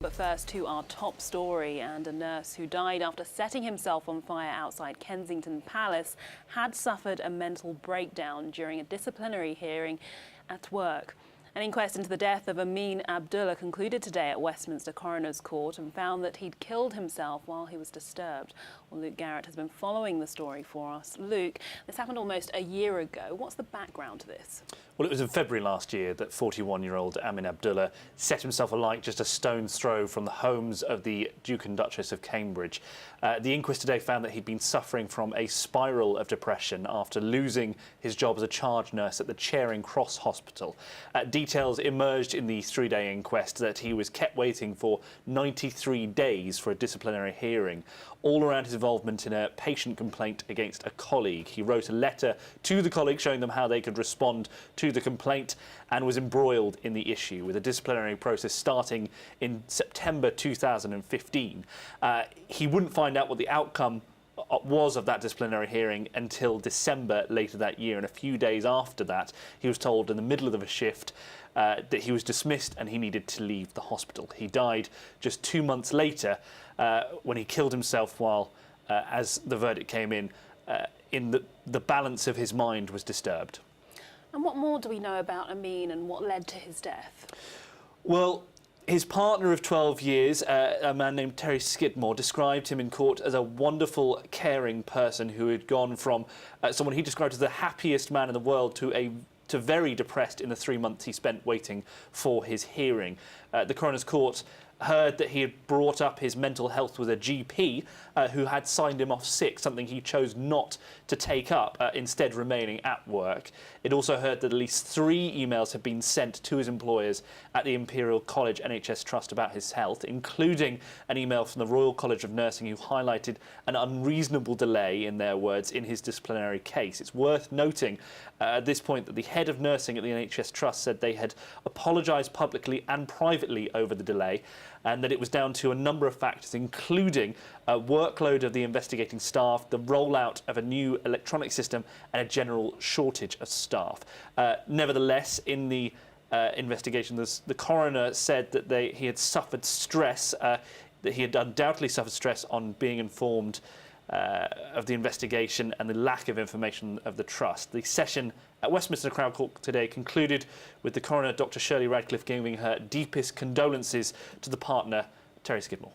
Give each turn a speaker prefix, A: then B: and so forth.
A: But first to our top story, and a nurse who died after setting himself on fire outside Kensington Palace had suffered a mental breakdown during a disciplinary hearing at work. An inquest into the death of Amin Abdullah concluded today at Westminster Coroner's Court and found that he'd killed himself while he was disturbed. Well, Luke Garrett has been following the story for us. Luke, this happened almost a year ago. What's the background to this? Well,
B: it was in February last year that 41-year-old Amin Abdullah set himself alight just a stone's throw from the homes of the Duke and Duchess of Cambridge. The inquest today found that he'd been suffering from a spiral of depression after losing his job as a charge nurse at the Charing Cross Hospital. Details emerged in the three-day inquest that he was kept waiting for 93 days for a disciplinary hearing, all around his involvement in a patient complaint against a colleague. He wrote a letter to the colleague showing them how they could respond to the complaint and was embroiled in the issue, with a disciplinary process starting in September 2015. He wouldn't find out what the outcome was of that disciplinary hearing until December later that year, and a few days after that he was told in the middle of a shift that he was dismissed and he needed to leave the hospital. He died just 2 months later when he killed himself while, as the verdict came in the balance of his mind was disturbed.
A: And what more do we know about Amin and what led to his death?
B: Well, his partner of 12 years, a man named Terry Skidmore, described him in court as a wonderful, caring person who had gone from someone he described as the happiest man in the world to very depressed in the 3 months he spent waiting for his hearing. The coroner's court heard that he had brought up his mental health with a GP who had signed him off sick, something he chose not to take up, instead remaining at work. It also heard that at least 3 emails had been sent to his employers at the Imperial College NHS Trust about his health, including an email from the Royal College of Nursing who highlighted an unreasonable delay, in their words, in his disciplinary case. It's worth noting at this point that the head of nursing at the NHS Trust said they had apologised publicly and privately over the delay, and that it was down to a number of factors, including a workload of the investigating staff, the rollout of a new electronic system, and a general shortage of staff. Nevertheless, in the investigation, the coroner said that he had suffered stress, that he had undoubtedly suffered stress on being informed of the investigation and the lack of information of the trust. The session at Westminster Crown Court today concluded with the coroner, Dr. Shirley Radcliffe, giving her deepest condolences to the partner, Terry Skidmore.